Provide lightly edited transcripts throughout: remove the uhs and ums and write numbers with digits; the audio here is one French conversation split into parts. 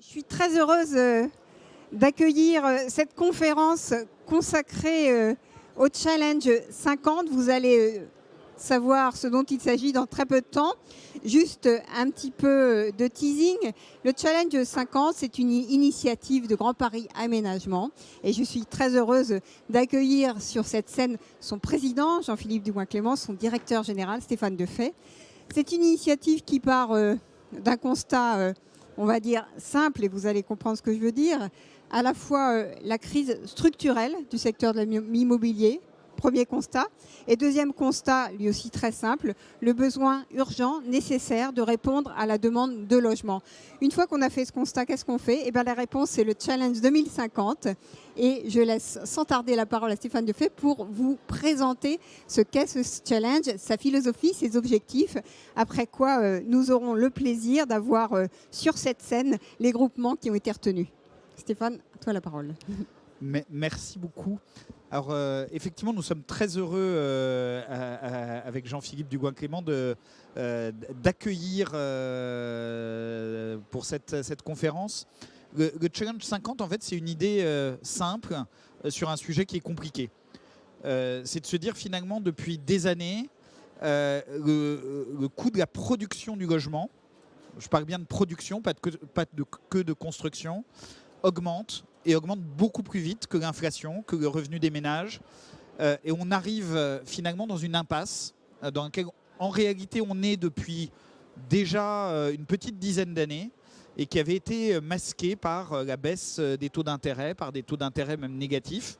Je suis très heureuse d'accueillir cette conférence consacrée au Challenge 50. Vous allez savoir ce dont il s'agit dans très peu de temps. Juste un petit peu de teasing. Le Challenge 50, c'est une initiative de Grand Paris Aménagement. Et je suis très heureuse d'accueillir sur cette scène son président, Jean-Philippe Dugouin-Clément, son directeur général, Stéphane Defay. C'est une initiative qui part d'un constat on va dire simple, et vous allez comprendre ce que je veux dire, à la fois la crise structurelle du secteur de l'immobilier, premier constat, et deuxième constat, lui aussi très simple, le besoin urgent, nécessaire de répondre à la demande de logement. Une fois qu'on a fait ce constat, qu'est-ce qu'on fait? Eh bien, la réponse, c'est le Challenge 2050. Et je laisse sans tarder la parole à Stéphane Defay pour vous présenter ce qu'est ce challenge, sa philosophie, ses objectifs. Après quoi, nous aurons le plaisir d'avoir sur cette scène les groupements qui ont été retenus. Stéphane, à toi la parole. Merci beaucoup. Alors, effectivement, nous sommes très heureux avec Jean-Philippe Dugouin-Clément d'accueillir pour cette conférence. Le Challenge 50, en fait, c'est une idée simple sur un sujet qui est compliqué. C'est de se dire, finalement, depuis des années, le coût de la production du logement, je parle bien de production, pas de construction, augmente et augmente beaucoup plus vite que l'inflation, que le revenu des ménages. Et on arrive finalement dans une impasse dans laquelle, en réalité, on est depuis déjà une petite dizaine d'années et qui avait été masquée par la baisse des taux d'intérêt, par des taux d'intérêt même négatifs.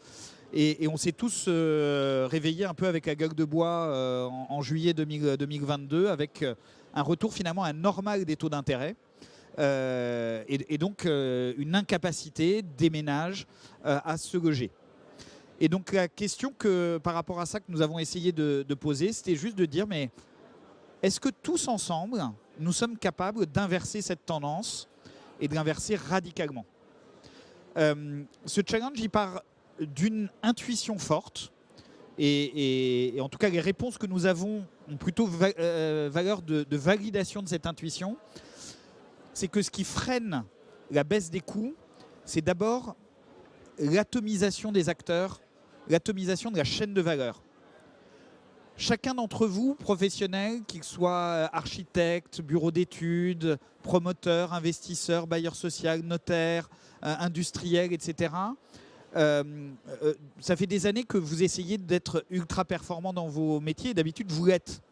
Et on s'est tous réveillés un peu avec la gueule de bois en juillet 2022 avec un retour finalement à normal des taux d'intérêt. Et donc une incapacité des ménages à se loger. Et donc la question par rapport à ça que nous avons essayé de poser, c'était juste de dire, mais est-ce que tous ensemble, nous sommes capables d'inverser cette tendance et de l'inverser radicalement? Ce challenge, il part d'une intuition forte, et en tout cas les réponses que nous avons ont plutôt valeur de validation de cette intuition. C'est que ce qui freine la baisse des coûts, c'est d'abord l'atomisation des acteurs, l'atomisation de la chaîne de valeur. Chacun d'entre vous, professionnels, qu'il soit architecte, bureau d'études, promoteur, investisseur, bailleur social, notaire, industriel, etc., ça fait des années que vous essayez d'être ultra performant dans vos métiers, et d'habitude vous l'êtes.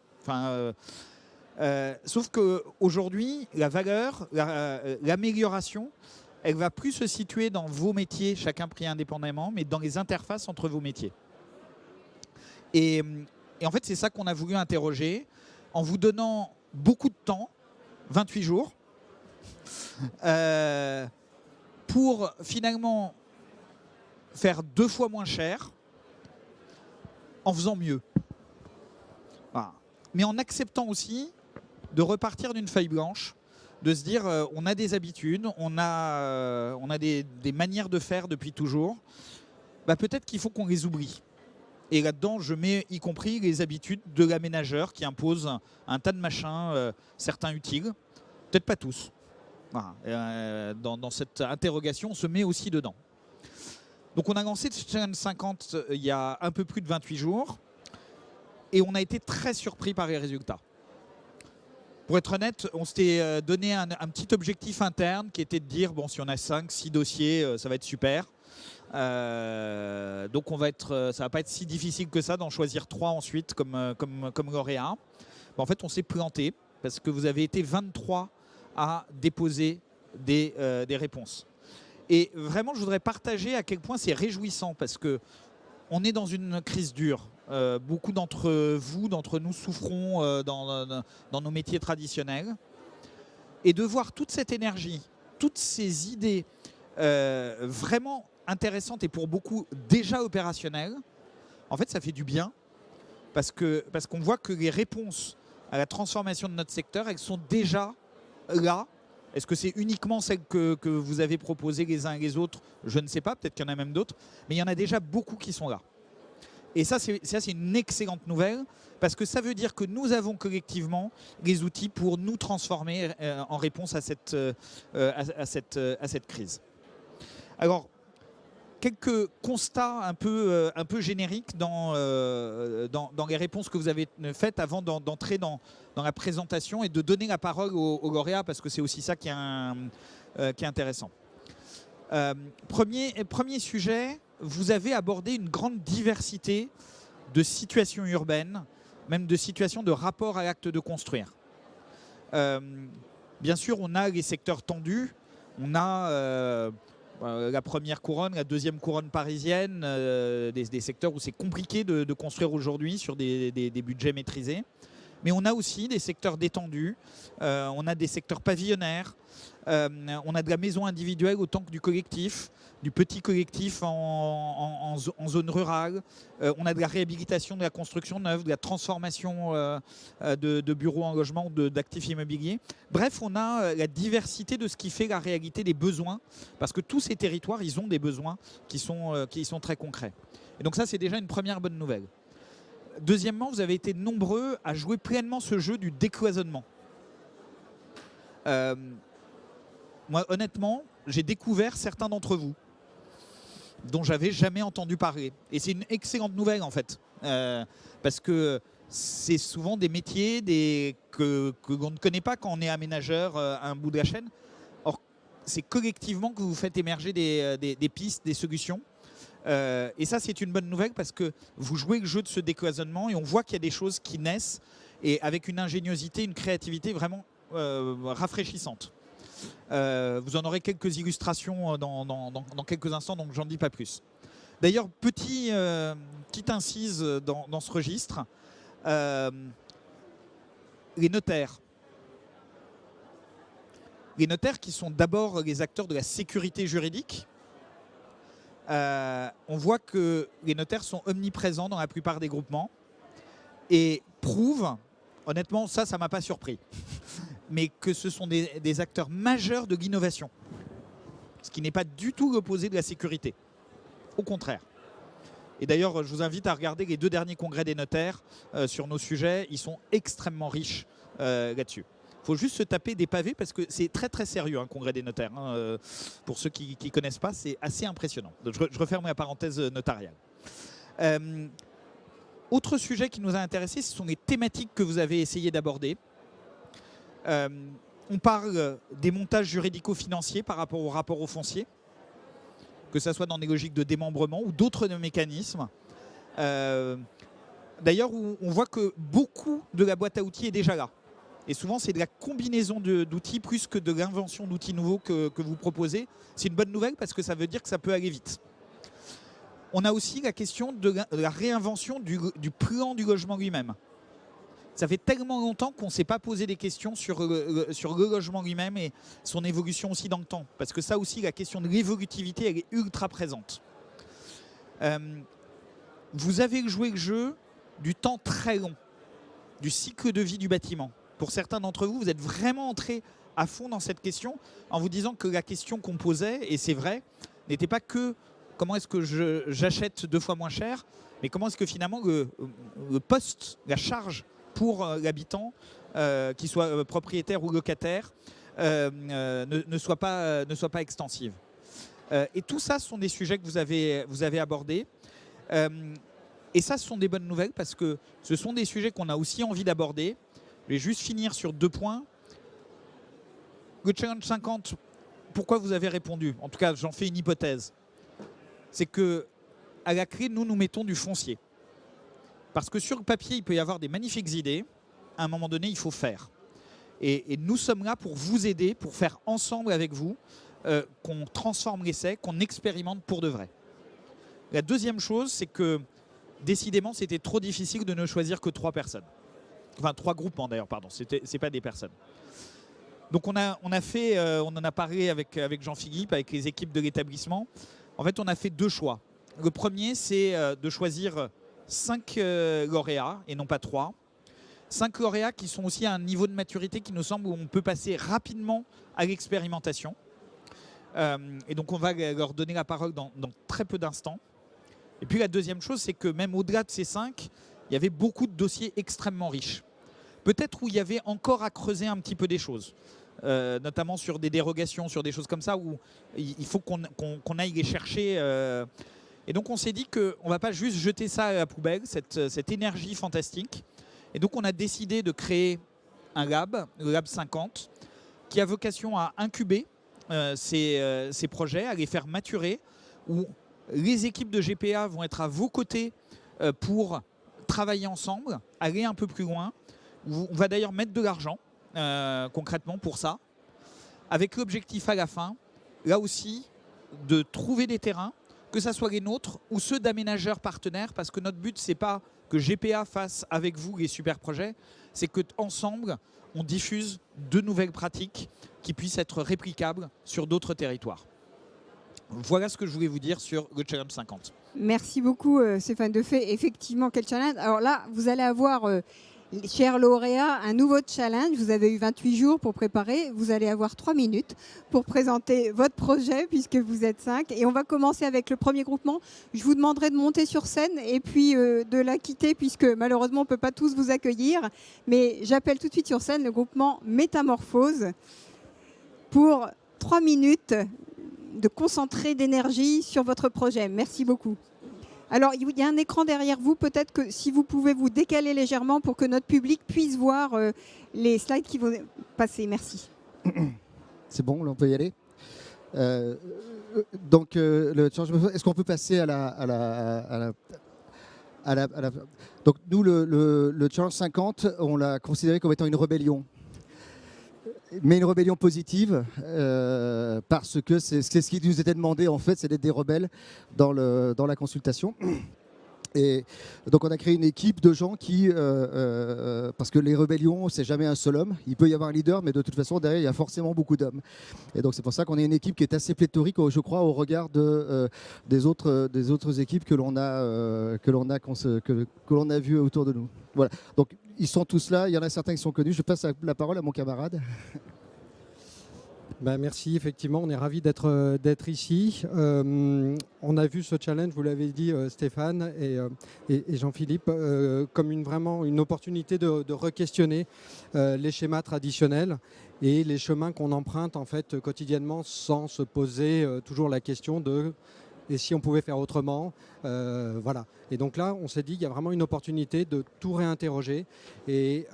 Sauf qu'aujourd'hui, la valeur, l'amélioration, elle ne va plus se situer dans vos métiers, chacun pris indépendamment, mais dans les interfaces entre vos métiers. Et en fait, c'est ça qu'on a voulu interroger en vous donnant beaucoup de temps, 28 jours, pour finalement faire 2 fois moins cher en faisant mieux. Voilà. Mais en acceptant aussi de repartir d'une feuille blanche, de se dire on a des habitudes, on a des manières de faire depuis toujours, peut-être qu'il faut qu'on les oublie. Et là-dedans, je mets y compris les habitudes de l'aménageur qui impose un tas de machins, certains utiles, peut-être pas tous. Voilà. Dans cette interrogation, on se met aussi dedans. Donc on a lancé ce Challenge 50 il y a un peu plus de 28 jours et on a été très surpris par les résultats. Pour être honnête, on s'était donné un petit objectif interne qui était de dire, bon, si on a 5-6 dossiers, ça va être super. Donc ça va pas être si difficile que ça d'en choisir 3 ensuite comme lauréat. En fait, on s'est planté parce que vous avez été 23 à déposer des réponses. Et vraiment, je voudrais partager à quel point c'est réjouissant parce qu'on est dans une crise dure. Beaucoup d'entre nous souffrons dans nos métiers traditionnels. Et de voir toute cette énergie, toutes ces idées vraiment intéressantes et pour beaucoup déjà opérationnelles, en fait, ça fait du bien parce qu'on voit que les réponses à la transformation de notre secteur, elles sont déjà là. Est-ce que c'est uniquement celles que vous avez proposées les uns et les autres? Je ne sais pas, peut-être qu'il y en a même d'autres. Mais il y en a déjà beaucoup qui sont là. Et ça, c'est une excellente nouvelle, parce que ça veut dire que nous avons collectivement les outils pour nous transformer en réponse à cette crise. Alors, quelques constats un peu génériques dans les réponses que vous avez faites avant d'entrer dans la présentation et de donner la parole aux lauréats, parce que c'est aussi ça qui est intéressant. Premier sujet, vous avez abordé une grande diversité de situations urbaines, même de situations de rapport à l'acte de construire. Bien sûr, on a les secteurs tendus, on a la première couronne, la deuxième couronne parisienne, des secteurs où c'est compliqué de construire aujourd'hui sur des budgets maîtrisés. Mais on a aussi des secteurs détendus, on a des secteurs pavillonnaires, on a de la maison individuelle autant que du collectif, du petit collectif en zone rurale, on a de la réhabilitation, de la construction neuve, de la transformation de bureaux en logement ou d'actifs immobiliers. Bref, on a la diversité de ce qui fait la réalité des besoins, parce que tous ces territoires, ils ont des besoins qui sont très concrets. Et donc ça, c'est déjà une première bonne nouvelle. Deuxièmement, vous avez été nombreux à jouer pleinement ce jeu du décloisonnement. Moi, honnêtement, j'ai découvert certains d'entre vous dont j'avais jamais entendu parler. Et c'est une excellente nouvelle, en fait. Parce que c'est souvent des métiers que l'on ne connaît pas quand on est aménageur à un bout de la chaîne. Or, c'est collectivement que vous faites émerger des pistes, des solutions. Et ça, c'est une bonne nouvelle, parce que vous jouez le jeu de ce décloisonnement et on voit qu'il y a des choses qui naissent, et avec une ingéniosité, une créativité vraiment rafraîchissante. Vous en aurez quelques illustrations dans quelques instants, donc j'en dis pas plus. D'ailleurs, petite incise dans ce registre, les notaires. Les notaires qui sont d'abord les acteurs de la sécurité juridique. On voit que les notaires sont omniprésents dans la plupart des groupements et prouvent, honnêtement, ça ne m'a pas surpris, mais que ce sont des acteurs majeurs de l'innovation, ce qui n'est pas du tout l'opposé de la sécurité, au contraire. Et d'ailleurs, je vous invite à regarder les 2 derniers congrès des notaires sur nos sujets, ils sont extrêmement riches là-dessus. Il faut juste se taper des pavés, parce que c'est très très sérieux un congrès des notaires. Pour ceux qui ne connaissent pas, c'est assez impressionnant. Donc, je referme la parenthèse notariale. Autre sujet qui nous a intéressés, ce sont les thématiques que vous avez essayé d'aborder. On parle des montages juridico-financiers par rapport au rapport au foncier, que ce soit dans des logiques de démembrement ou d'autres mécanismes. D'ailleurs, on voit que beaucoup de la boîte à outils est déjà là. Et souvent, c'est de la combinaison d'outils plus que de l'invention d'outils nouveaux que vous proposez. C'est une bonne nouvelle, parce que ça veut dire que ça peut aller vite. On a aussi la question de la réinvention du plan du logement lui-même. Ça fait tellement longtemps qu'on ne s'est pas posé des questions sur le logement lui-même et son évolution aussi dans le temps. Parce que ça aussi, la question de l'évolutivité, elle est ultra présente. Vous avez joué le jeu du temps très long, du cycle de vie du bâtiment. Pour certains d'entre vous, vous êtes vraiment entrés à fond dans cette question en vous disant que la question qu'on posait, et c'est vrai, n'était pas que comment est-ce que j'achète 2 fois moins cher, mais comment est-ce que finalement le poste, la charge pour l'habitant, qu'il soit propriétaire ou locataire, ne soit pas extensive. Et tout ça, ce sont des sujets que vous avez abordés. Et ça, ce sont des bonnes nouvelles, parce que ce sont des sujets qu'on a aussi envie d'aborder. Je vais juste finir sur 2 points. Le Challenge 50, pourquoi vous avez répondu? En tout cas, j'en fais une hypothèse. C'est qu'à la clé, nous mettons du foncier. Parce que sur le papier, il peut y avoir des magnifiques idées. À un moment donné, il faut faire. Et nous sommes là pour vous aider, pour faire ensemble avec vous, qu'on transforme l'essai, qu'on expérimente pour de vrai. La deuxième chose, c'est que décidément, c'était trop difficile de ne choisir que 3 personnes. Enfin, 3 groupements d'ailleurs, pardon, c'est pas des personnes. Donc on en a parlé avec Jean-Philippe, avec les équipes de l'établissement. En fait, on a fait 2 choix. Le premier, c'est de choisir 5 lauréats et non pas 3. 5 lauréats qui sont aussi à un niveau de maturité qui nous semble où on peut passer rapidement à l'expérimentation. Et donc on va leur donner la parole dans très peu d'instants. Et puis la deuxième chose, c'est que même au-delà de ces 5, il y avait beaucoup de dossiers extrêmement riches. Peut-être où il y avait encore à creuser un petit peu des choses, notamment sur des dérogations, sur des choses comme ça, où il faut qu'on aille les chercher. Et donc on s'est dit qu'on ne va pas juste jeter ça à la poubelle, cette énergie fantastique. Et donc on a décidé de créer un lab, le Lab 50, qui a vocation à incuber ces projets, à les faire maturer, où les équipes de GPA vont être à vos côtés pour travailler ensemble, aller un peu plus loin. On va d'ailleurs mettre de l'argent concrètement pour ça, avec l'objectif à la fin, là aussi, de trouver des terrains, que ce soit les nôtres ou ceux d'aménageurs partenaires, parce que notre but, ce n'est pas que GPA fasse avec vous les super projets, c'est qu'ensemble, on diffuse de nouvelles pratiques qui puissent être réplicables sur d'autres territoires. Voilà ce que je voulais vous dire sur le Challenge 50. Merci beaucoup Stéphane Defay. Effectivement, quel challenge. Alors là, vous allez avoir, chers lauréats, un nouveau challenge. Vous avez eu 28 jours pour préparer. Vous allez avoir 3 minutes pour présenter votre projet puisque vous êtes 5. Et on va commencer avec le premier groupement. Je vous demanderai de monter sur scène et puis de la quitter puisque malheureusement, on ne peut pas tous vous accueillir. Mais j'appelle tout de suite sur scène le groupement Métamorphose pour 3 minutes de concentrer d'énergie sur votre projet. Merci beaucoup. Alors, il y a un écran derrière vous. Peut-être que si vous pouvez vous décaler légèrement pour que notre public puisse voir les slides qui vont passer. Merci. C'est bon, là, on peut y aller. Donc, est-ce qu'on peut passer à la Donc, nous, le Challenge 50, on l'a considéré comme étant une rébellion. Mais une rébellion positive, parce que c'est ce qui nous était demandé, en fait, c'est d'être des rebelles dans la consultation. Et donc, on a créé une équipe de gens qui, parce que les rébellions, c'est jamais un seul homme. Il peut y avoir un leader, mais de toute façon, derrière, il y a forcément beaucoup d'hommes. Et donc, c'est pour ça qu'on est une équipe qui est assez pléthorique, je crois, au regard des autres équipes que l'on a vues autour de nous. Voilà. Donc, ils sont tous là. Il y en a certains qui sont connus. Je passe la parole à mon camarade. Merci, effectivement, on est ravis d'être ici. On a vu ce challenge, vous l'avez dit Stéphane et Jean-Philippe, comme vraiment une opportunité de re-questionner les schémas traditionnels et les chemins qu'on emprunte en fait quotidiennement sans se poser toujours la question de et si on pouvait faire autrement, voilà. Et donc là, on s'est dit qu'il y a vraiment une opportunité de tout réinterroger et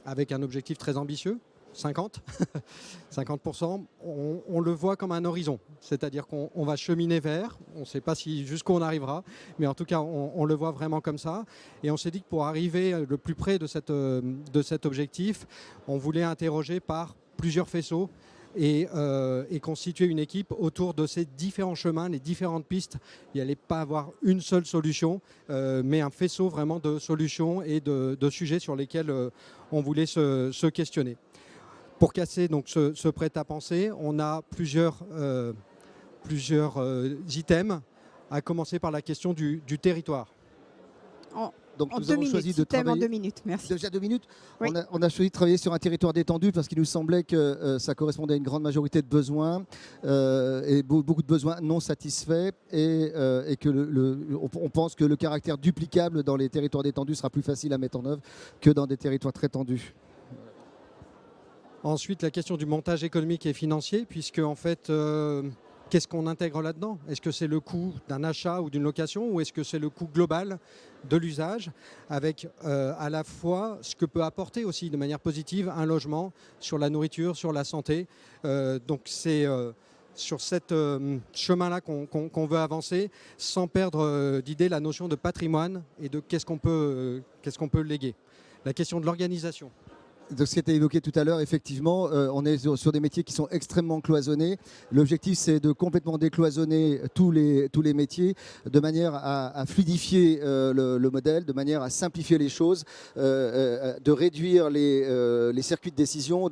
avec un objectif très ambitieux. 50%, on le voit comme un horizon. C'est-à-dire qu'on va cheminer vers, on ne sait pas jusqu'où on arrivera, mais en tout cas, on le voit vraiment comme ça. Et on s'est dit que pour arriver le plus près de cet objectif, on voulait interroger par plusieurs faisceaux et constituer une équipe autour de ces différents chemins, les différentes pistes. Il n'allait pas avoir une seule solution, mais un faisceau vraiment de solutions et de sujets sur lesquels on voulait se questionner. Pour casser donc ce prêt-à-penser, on a plusieurs items, à commencer par la question du territoire. Donc nous avons choisi de travailler en 2 minutes. Merci. Déjà 2 minutes. Oui. On a choisi de travailler sur un territoire détendu parce qu'il nous semblait que ça correspondait à une grande majorité de besoins et beaucoup de besoins non satisfaits et que on pense que le caractère duplicable dans les territoires détendus sera plus facile à mettre en œuvre que dans des territoires très tendus. Ensuite, la question du montage économique et financier, puisque en fait, qu'est-ce qu'on intègre là-dedans? Est-ce que c'est le coût d'un achat ou d'une location ou est-ce que c'est le coût global de l'usage avec à la fois ce que peut apporter aussi de manière positive un logement sur la nourriture, sur la santé. Donc c'est sur cet chemin-là qu'on veut avancer sans perdre d'idée la notion de patrimoine et de qu'est-ce qu'on peut léguer. La question de l'organisation. De ce qui a été évoqué tout à l'heure, effectivement, on est sur des métiers qui sont extrêmement cloisonnés. L'objectif, c'est de complètement décloisonner tous les métiers de manière à fluidifier le modèle, de manière à simplifier les choses, de réduire les circuits de décision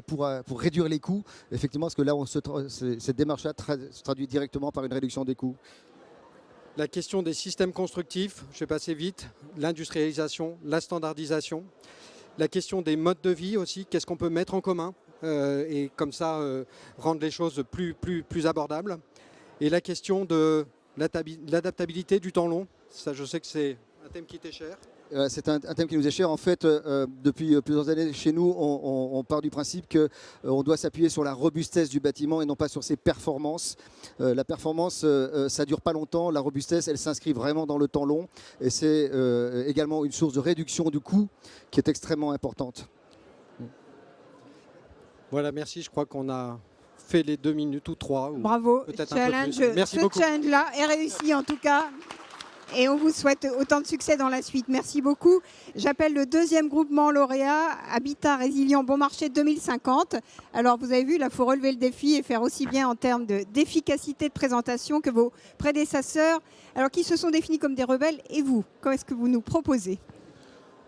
pour réduire les coûts. Effectivement, parce que là, cette démarche-là se traduit directement par une réduction des coûts. La question des systèmes constructifs, je vais passer vite, l'industrialisation, la standardisation. La question des modes de vie aussi, qu'est-ce qu'on peut mettre en commun et comme ça rendre les choses plus abordables. Et la question de l'adaptabilité du temps long. Ça, je sais que c'est un thème qui était cher. C'est un thème qui nous est cher. En fait, depuis plusieurs années chez nous, on part du principe qu'on doit s'appuyer sur la robustesse du bâtiment et non pas sur ses performances. La performance, ça ne dure pas longtemps. La robustesse, elle s'inscrit vraiment dans le temps long. Et c'est également une source de réduction du coût qui est extrêmement importante. Voilà, merci. Je crois qu'on a fait les 2 minutes ou 3. Bravo, challenge. Merci ce beaucoup. challenge-là est réussi en tout cas. Et on vous souhaite autant de succès dans la suite. Merci beaucoup. J'appelle le deuxième groupement lauréat, Habitat Résilient Bon Marché 2050. Alors vous avez vu, là, il faut relever le défi et faire aussi bien en termes d'efficacité de présentation que vos prédécesseurs, alors qui se sont définis comme des rebelles. Et vous, qu'est-ce que vous nous proposez ?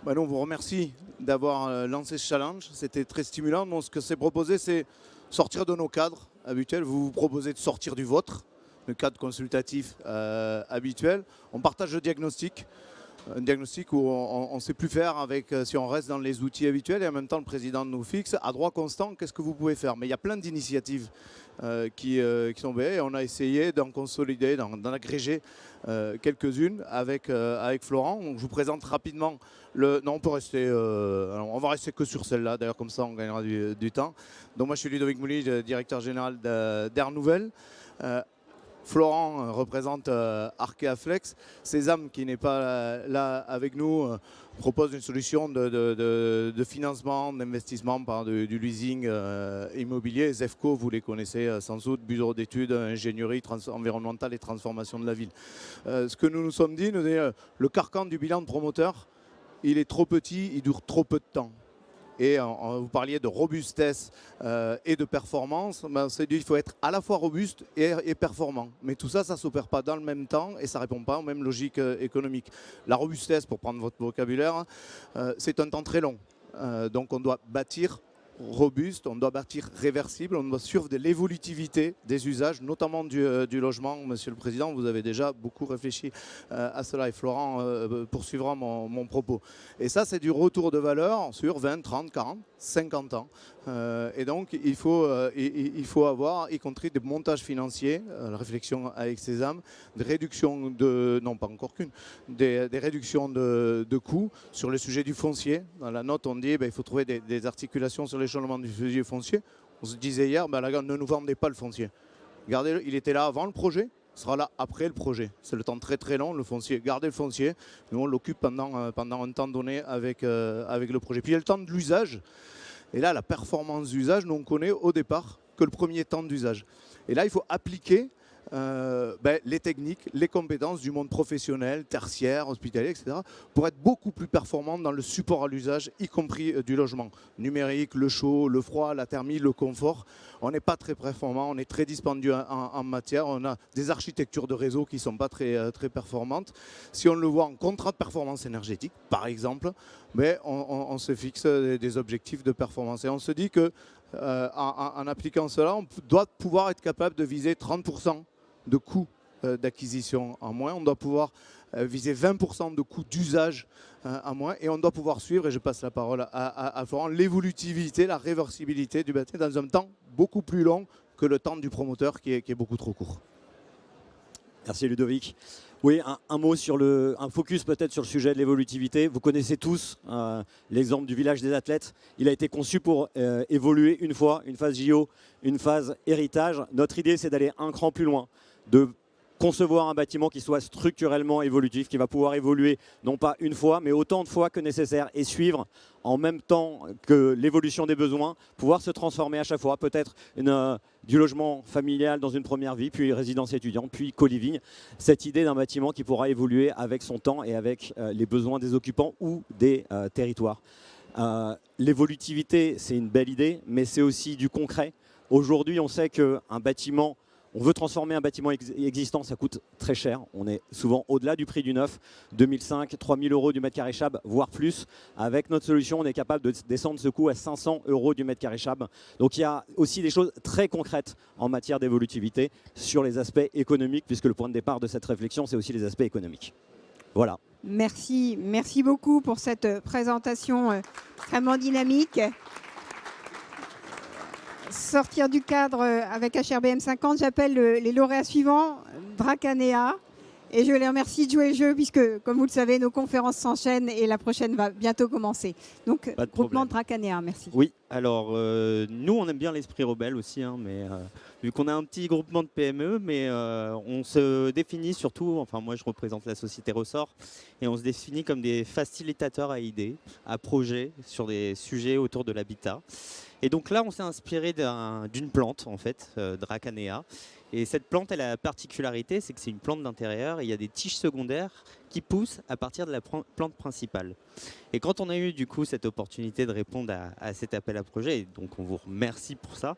Nous, on vous remercie d'avoir lancé ce challenge. C'était très stimulant. Donc, ce que c'est proposé, c'est sortir de nos cadres habituels. Vous vous proposez de sortir du vôtre, le cadre consultatif habituel. On partage le diagnostic. Un diagnostic où on ne sait plus faire avec, si on reste dans les outils habituels, et en même temps le président nous fixe à droit constant qu'est-ce que vous pouvez faire. Mais il y a plein d'initiatives qui sont belles et on a essayé d'en consolider, d'en agréger quelques-unes avec Florent. Donc, je vous présente rapidement non, on peut rester, on va rester que sur celle-là, d'ailleurs comme ça on gagnera du temps. Donc moi je suis Ludovic Mouly, directeur général d'Air Nouvelle. Florent représente Arkea Flex. Sésame, qui n'est pas là avec nous, propose une solution de financement, d'investissement par du leasing immobilier. Zefco, vous les connaissez sans doute, bureau d'études, ingénierie environnementale et transformation de la ville. Ce que nous nous sommes dit, le carcan du bilan de promoteur, il est trop petit, il dure trop peu de temps. Et vous parliez de robustesse et de performance. On s'est dit qu'il faut être à la fois robuste et performant. Mais tout ça, ça ne s'opère pas dans le même temps et ça ne répond pas aux mêmes logiques économiques. La robustesse, pour prendre votre vocabulaire, c'est un temps très long. Donc on doit bâtir robuste, on doit bâtir réversible, on doit suivre de l'évolutivité des usages, notamment du logement. Monsieur le Président, vous avez déjà beaucoup réfléchi à cela et Florent poursuivra mon propos. Et ça, c'est du retour de valeur sur 20, 30, 40, 50 ans. Et donc, il faut avoir, y compris des montages financiers, la réflexion avec Sésame, des réductions non pas encore qu'une, des réductions de coûts sur le sujet du foncier. Dans la note, on dit qu'il faut trouver des articulations sur l'échelonnement du sujet foncier. On se disait hier, ne nous vendez pas le foncier. Regardez, il était là avant le projet, sera là après le projet. C'est le temps très très long, le foncier. Gardez le foncier, nous on l'occupe pendant un temps donné avec le projet. Puis il y a le temps de l'usage. Et là, la performance d'usage, nous on connaît au départ que le premier temps d'usage. Et là, il faut appliquer les techniques, les compétences du monde professionnel, tertiaire, hospitalier, etc. pour être beaucoup plus performant dans le support à l'usage, y compris du logement. Numérique, le chaud, le froid, la thermie, le confort. On n'est pas très performant, on est très dispendieux en matière. On a des architectures de réseau qui ne sont pas très performantes. Si on le voit en contrat de performance énergétique, par exemple, on se fixe des objectifs de performance. Et on se dit que en appliquant cela, on doit pouvoir être capable de viser 30% de coûts d'acquisition en moins. On doit pouvoir viser 20% de coûts d'usage en moins. Et on doit pouvoir suivre, et je passe la parole à Florent, l'évolutivité, la réversibilité du bâtiment dans un temps beaucoup plus long que le temps du promoteur qui est beaucoup trop court. Merci Ludovic. Oui, un mot sur un focus peut-être sur le sujet de l'évolutivité. Vous connaissez tous l'exemple du village des athlètes. Il a été conçu pour évoluer une fois, une phase JO, une phase héritage. Notre idée, c'est d'aller un cran plus loin, de concevoir un bâtiment qui soit structurellement évolutif, qui va pouvoir évoluer non pas une fois, mais autant de fois que nécessaire et suivre en même temps que l'évolution des besoins, pouvoir se transformer à chaque fois, peut-être du logement familial dans une première vie, puis résidence étudiante, puis co-living. Cette idée d'un bâtiment qui pourra évoluer avec son temps et avec les besoins des occupants ou des territoires. L'évolutivité, c'est une belle idée, mais c'est aussi du concret. Aujourd'hui, on sait qu'un bâtiment, on veut transformer un bâtiment existant, ça coûte très cher. On est souvent au-delà du prix du neuf, 2005, 3000 euros du mètre carré chab, voire plus. Avec notre solution, on est capable de descendre ce coût à 500 euros du mètre carré chab. Donc il y a aussi des choses très concrètes en matière d'évolutivité sur les aspects économiques, puisque le point de départ de cette réflexion, c'est aussi les aspects économiques. Voilà. Merci beaucoup pour cette présentation extrêmement dynamique. Sortir du cadre avec HRBM 50, j'appelle les lauréats suivants, Dracanea, Et je les remercie de jouer le jeu puisque, comme vous le savez, nos conférences s'enchaînent et la prochaine va bientôt commencer. Donc, Pas de groupement problème. Dracanea, merci. Oui, alors nous on aime bien l'esprit rebelle aussi, hein, mais vu qu'on a un petit groupement de PME, mais on se définit surtout, enfin moi je représente la société Ressort, et on se définit comme des facilitateurs à idées, à projets sur des sujets autour de l'habitat. Et donc là on s'est inspiré d'une plante en fait, Dracanea. Et cette plante, elle a la particularité, c'est que c'est une plante d'intérieur et il y a des tiges secondaires qui poussent à partir de la plante principale. Et quand on a eu du coup cette opportunité de répondre à cet appel à projet, et donc on vous remercie pour ça,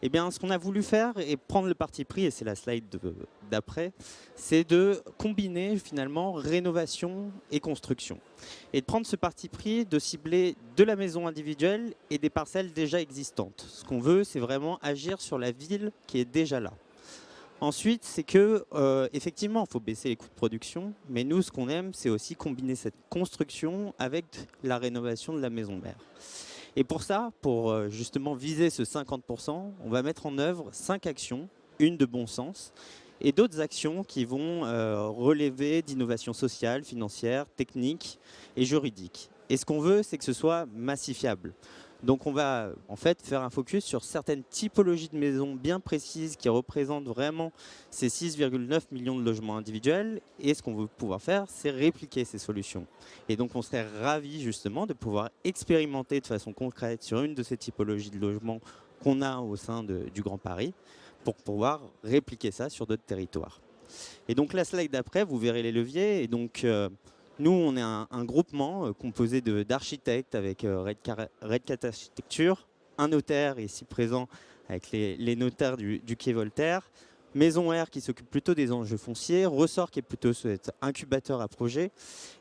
eh bien ce qu'on a voulu faire et prendre le parti pris, et c'est la slide d'après, c'est de combiner finalement rénovation et construction. Et de prendre ce parti pris de cibler de la maison individuelle et des parcelles déjà existantes. Ce qu'on veut, c'est vraiment agir sur la ville qui est déjà là. Ensuite, c'est que effectivement, il faut baisser les coûts de production, mais nous, ce qu'on aime, c'est aussi combiner cette construction avec la rénovation de la maison mère. Et pour ça, pour justement viser ce 50%, on va mettre en œuvre 5 actions, une de bon sens, et d'autres actions qui vont relever d'innovation sociale, financière, technique et juridique. Et ce qu'on veut, c'est que ce soit massifiable. Donc on va en fait faire un focus sur certaines typologies de maisons bien précises qui représentent vraiment ces 6,9 millions de logements individuels. Et ce qu'on veut pouvoir faire, c'est répliquer ces solutions. Et donc on serait ravis justement de pouvoir expérimenter de façon concrète sur une de ces typologies de logements qu'on a au sein du Grand Paris pour pouvoir répliquer ça sur d'autres territoires. Et donc la slide d'après, vous verrez les leviers. Et donc nous, on est un groupement composé d'architectes avec Red Cat Architecture, un notaire ici présent avec les notaires du quai Voltaire, Maison Air qui s'occupe plutôt des enjeux fonciers, Ressort qui est plutôt cet incubateur à projet,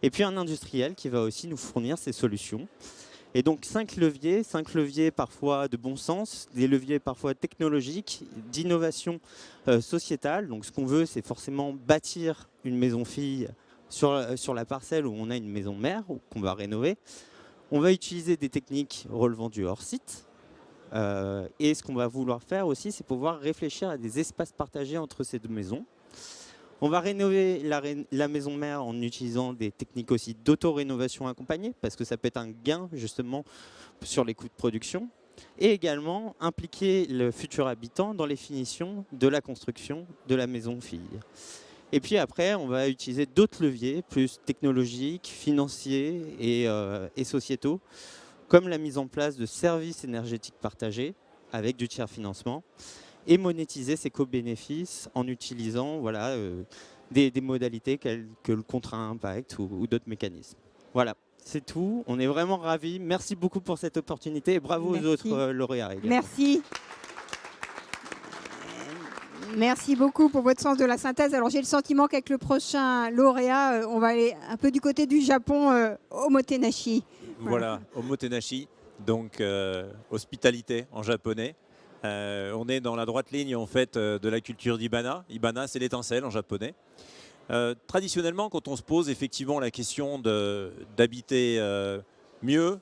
et puis un industriel qui va aussi nous fournir ces solutions. Et donc 5 leviers parfois de bon sens, des leviers parfois technologiques, d'innovation sociétale. Donc ce qu'on veut, c'est forcément bâtir une maison fille sur la parcelle où on a une maison mère qu'on va rénover. On va utiliser des techniques relevant du hors-site. Et ce qu'on va vouloir faire aussi, c'est pouvoir réfléchir à des espaces partagés entre ces deux maisons. On va rénover la maison mère en utilisant des techniques aussi d'auto-rénovation accompagnée, parce que ça peut être un gain justement sur les coûts de production. Et également impliquer le futur habitant dans les finitions de la construction de la maison fille. Et puis après, on va utiliser d'autres leviers plus technologiques, financiers et sociétaux, comme la mise en place de services énergétiques partagés avec du tiers financement et monétiser ces co-bénéfices en utilisant des modalités que le contrat impact ou d'autres mécanismes. Voilà, c'est tout. On est vraiment ravis. Merci beaucoup pour cette opportunité et bravo aux autres lauréats également. Merci. Merci beaucoup pour votre sens de la synthèse. Alors j'ai le sentiment qu'avec le prochain lauréat, on va aller un peu du côté du Japon, omotenashi. Voilà, omotenashi, donc hospitalité en japonais. On est dans la droite ligne en fait de la culture d'Ibana. Ibana, c'est l'étincelle en japonais. Traditionnellement, quand on se pose effectivement la question d'habiter mieux,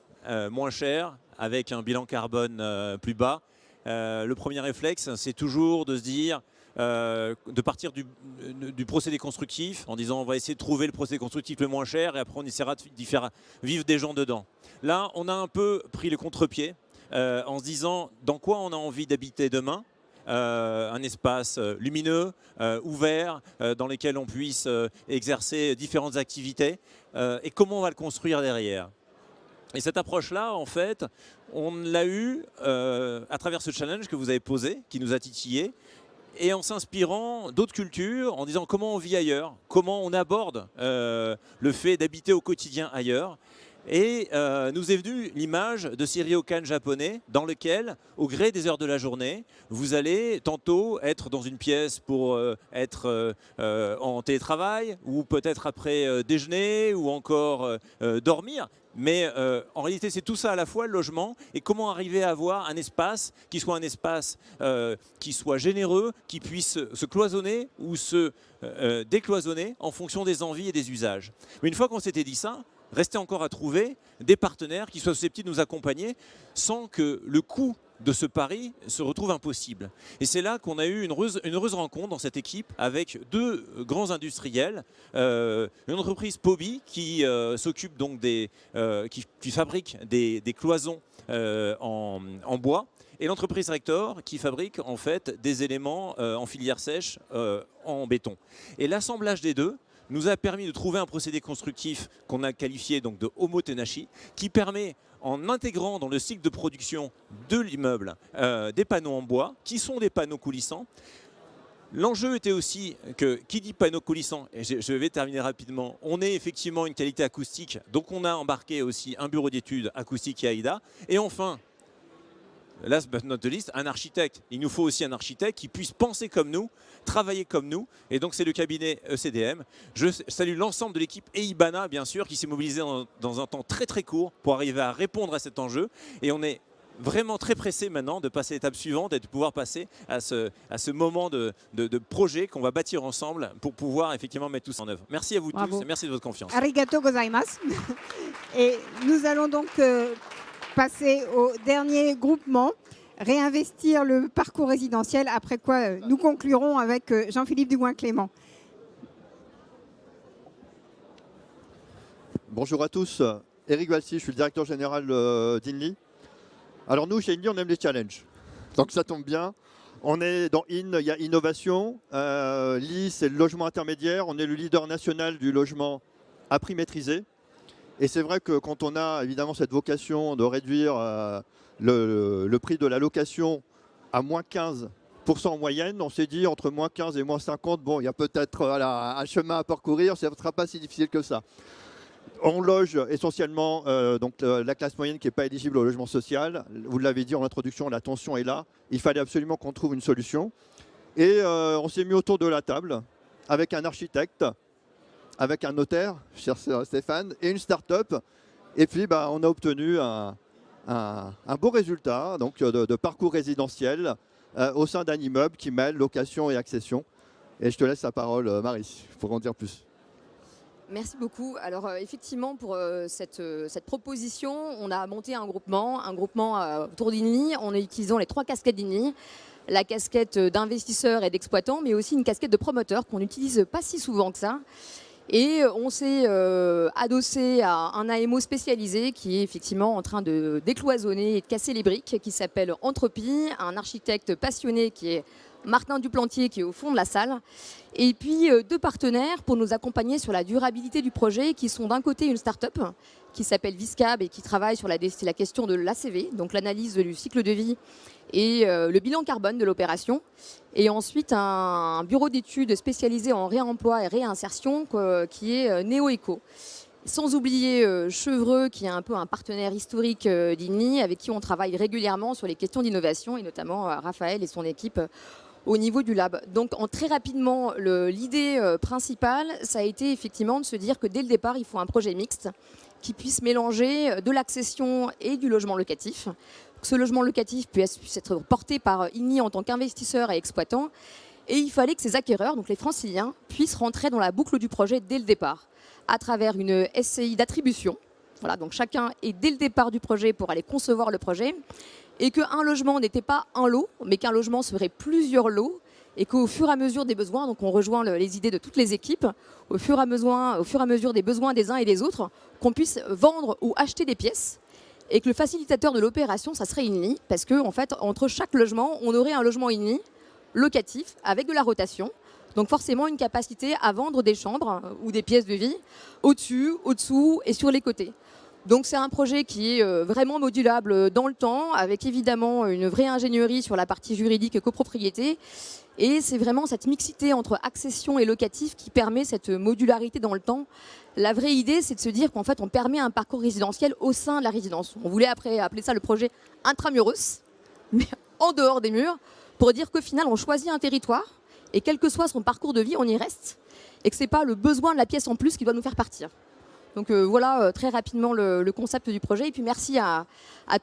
moins cher, avec un bilan carbone plus bas, le premier réflexe, c'est toujours de se dire, de partir du procédé constructif en disant on va essayer de trouver le procédé constructif le moins cher et après on essaiera d'y faire vivre des gens dedans. Là, on a un peu pris le contre-pied en se disant dans quoi on a envie d'habiter demain. Un espace lumineux, ouvert, dans lequel on puisse exercer différentes activités et comment on va le construire derrière. Et cette approche-là, en fait, on l'a eue à travers ce challenge que vous avez posé, qui nous a titillé, et en s'inspirant d'autres cultures, en disant comment on vit ailleurs, comment on aborde le fait d'habiter au quotidien ailleurs. Et nous est venue l'image de ces ryokan japonais dans lequel, au gré des heures de la journée, vous allez tantôt être dans une pièce pour être en télétravail, ou peut-être après déjeuner, ou encore dormir. Mais en réalité, c'est tout ça à la fois, le logement, et comment arriver à avoir un espace qui soit généreux, qui puisse se cloisonner ou se décloisonner en fonction des envies et des usages. Mais une fois qu'on s'était dit ça, restait encore à trouver des partenaires qui soient susceptibles de nous accompagner sans que le coût de ce pari se retrouve impossible. Et c'est là qu'on a eu une heureuse rencontre dans cette équipe avec deux grands industriels, une entreprise Pobi qui s'occupe donc qui fabrique des cloisons en bois, et l'entreprise Rector qui fabrique en fait des éléments en filière sèche en béton. Et l'assemblage des deux nous a permis de trouver un procédé constructif qu'on a qualifié donc de homotenashi, qui permet, en intégrant dans le cycle de production de l'immeuble des panneaux en bois, qui sont des panneaux coulissants. L'enjeu était aussi que, qui dit panneaux coulissants, et je vais terminer rapidement, on ait effectivement une qualité acoustique, donc on a embarqué aussi un bureau d'études acoustique et AIDA, et enfin, last but not least, un architecte. Il nous faut aussi un architecte qui puisse penser comme nous, travailler comme nous. Et donc c'est le cabinet ECDM. Je salue l'ensemble de l'équipe et Ibana, bien sûr, qui s'est mobilisé dans un temps très très court pour arriver à répondre à cet enjeu. Et on est vraiment très pressé maintenant de passer à l'étape suivante et de pouvoir passer à ce moment de projet qu'on va bâtir ensemble pour pouvoir effectivement mettre tout ça en œuvre. Merci à vous tous et merci de votre confiance. Arigato gozaimasu. Et nous allons donc passer au dernier groupement, réinvestir le parcours résidentiel, après quoi nous conclurons avec Jean-Philippe Dugouin-Clément. Bonjour à tous, Eric Valsi, je suis le directeur général d'INLI. Alors nous, chez INLI, on aime les challenges, donc ça tombe bien. On est dans IN, il y a innovation, LI, c'est le logement intermédiaire, on est le leader national du logement à prix maîtrisé. Et c'est vrai que quand on a évidemment cette vocation de réduire le prix de la location à moins 15% en moyenne, on s'est dit entre moins 15 et moins 50, bon, il y a peut-être un chemin à parcourir, ça ne sera pas si difficile que ça. On loge essentiellement donc, la classe moyenne qui n'est pas éligible au logement social. Vous l'avez dit en introduction, la tension est là. Il fallait absolument qu'on trouve une solution. Et on s'est mis autour de la table avec un architecte, avec un notaire, cher Stéphane, et une start-up. Et puis on a obtenu un beau résultat donc, de parcours résidentiel au sein d'un immeuble qui mêle location et accession. Et je te laisse la parole, Marie, pour en dire plus. Merci beaucoup. Alors effectivement, pour cette proposition, on a monté un groupement autour d'INLI en utilisant les 3 casquettes d'INLI. La casquette d'investisseur et d'exploitant, mais aussi une casquette de promoteur qu'on n'utilise pas si souvent que ça. Et on s'est adossé à un AMO spécialisé qui est effectivement en train de décloisonner et de casser les briques, qui s'appelle Entropie, un architecte passionné qui est Martin Duplantier qui est au fond de la salle, et puis 2 partenaires pour nous accompagner sur la durabilité du projet qui sont d'un côté une start-up qui s'appelle Viscab et qui travaille sur la question de l'ACV, donc l'analyse du cycle de vie et le bilan carbone de l'opération, et ensuite un bureau d'études spécialisé en réemploi et réinsertion qui est NeoEco. Sans oublier Chevreux, qui est un peu un partenaire historique d'INLI, avec qui on travaille régulièrement sur les questions d'innovation, et notamment Raphaël et son équipe au niveau du lab. Donc très rapidement, l'idée principale, ça a été effectivement de se dire que dès le départ, il faut un projet mixte qui puisse mélanger de l'accession et du logement locatif. Que ce logement locatif puisse être porté par INLI en tant qu'investisseur et exploitant. Et il fallait que ces acquéreurs, donc les franciliens, puissent rentrer dans la boucle du projet dès le départ, à travers une SCI d'attribution. Voilà, donc chacun est dès le départ du projet pour aller concevoir le projet, et qu'un logement n'était pas un lot, mais qu'un logement serait plusieurs lots, et qu'au fur et à mesure des besoins, donc on rejoint les idées de toutes les équipes, au fur et à mesure des besoins des uns et des autres, qu'on puisse vendre ou acheter des pièces, et que le facilitateur de l'opération, ça serait INLI, parce que en fait, entre chaque logement, on aurait un logement INLI locatif avec de la rotation. Donc forcément une capacité à vendre des chambres ou des pièces de vie au-dessus, au-dessous et sur les côtés. Donc c'est un projet qui est vraiment modulable dans le temps, avec évidemment une vraie ingénierie sur la partie juridique et copropriété. Et c'est vraiment cette mixité entre accession et locatif qui permet cette modularité dans le temps. La vraie idée, c'est de se dire qu'en fait, on permet un parcours résidentiel au sein de la résidence. On voulait après appeler ça le projet intramuros, mais en dehors des murs, pour dire qu'au final, on choisit un territoire et quel que soit son parcours de vie, on y reste, et que ce n'est pas le besoin de la pièce en plus qui doit nous faire partir. Donc voilà très rapidement le concept du projet. Et puis merci à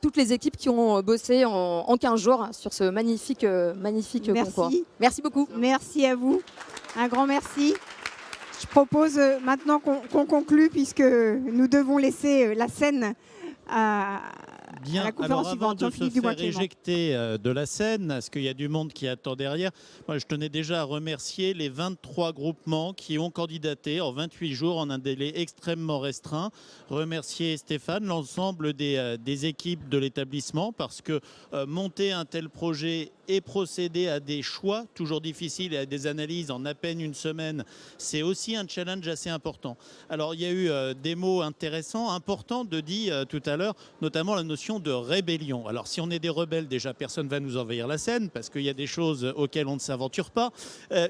toutes les équipes qui ont bossé en 15 jours sur ce magnifique concours. Merci beaucoup. Merci à vous. Un grand merci. Je propose maintenant qu'on conclue, puisque nous devons laisser la scène à à la conférence alors avant suivante. de se Jean-Philippe faire Dubois-Clément. éjecter de la scène, parce qu'il y a du monde qui attend derrière, moi je tenais déjà à remercier les 23 groupements qui ont candidaté en 28 jours en un délai extrêmement restreint. Remercier Stéphane, l'ensemble des équipes de l'établissement, parce que monter un tel projet et procéder à des choix toujours difficiles et à des analyses en à peine une semaine, c'est aussi un challenge assez important. Alors il y a eu des mots intéressants, importants de dit tout à l'heure, notamment la notion de rébellion. Alors si on est des rebelles, déjà personne ne va nous envahir la scène parce qu'il y a des choses auxquelles on ne s'aventure pas.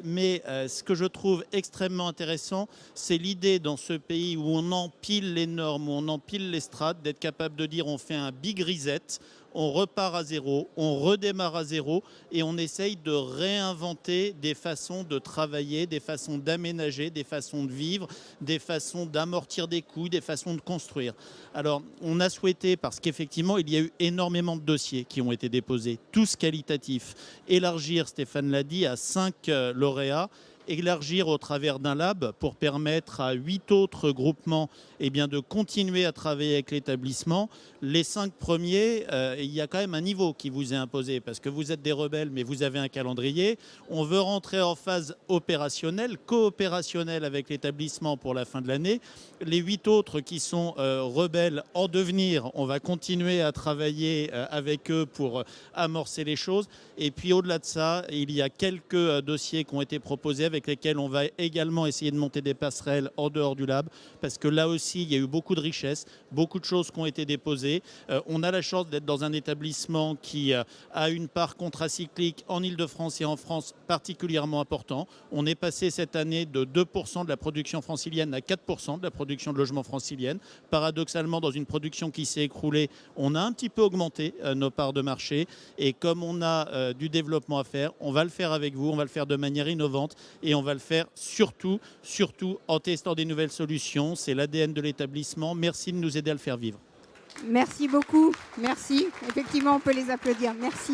Mais ce que je trouve extrêmement intéressant, c'est l'idée dans ce pays où on empile les normes, où on empile les strates, d'être capable de dire on fait un big reset. On repart à zéro, on redémarre à zéro et on essaye de réinventer des façons de travailler, des façons d'aménager, des façons de vivre, des façons d'amortir des coûts, des façons de construire. Alors, on a souhaité, parce qu'effectivement, il y a eu énormément de dossiers qui ont été déposés, tous qualitatifs, élargir, Stéphane l'a dit, à 5 lauréats, élargir au travers d'un lab pour permettre à 8 autres groupements de continuer à travailler avec l'établissement. Les 5 premiers, il y a quand même un niveau qui vous est imposé parce que vous êtes des rebelles, mais vous avez un calendrier. On veut rentrer en phase opérationnelle, coopérationnelle avec l'établissement pour la fin de l'année. Les 8 autres qui sont rebelles en devenir, on va continuer à travailler avec eux pour amorcer les choses. Et puis au-delà de ça, il y a quelques dossiers qui ont été proposés avec lesquels on va également essayer de monter des passerelles en dehors du lab, parce que là aussi, il y a eu beaucoup de richesses, beaucoup de choses qui ont été déposées. On a la chance d'être dans un établissement qui a une part contracyclique en Ile-de-France et en France particulièrement important. On est passé cette année de 2% de la production francilienne à 4% de la production de logements francilienne. Paradoxalement, dans une production qui s'est écroulée, on a un petit peu augmenté nos parts de marché. Et comme on a du développement à faire, on va le faire avec vous, on va le faire de manière innovante. Et on va le faire surtout en testant des nouvelles solutions. C'est l'ADN de l'établissement. Merci de nous aider à le faire vivre. Merci beaucoup. Merci. Effectivement, on peut les applaudir. Merci.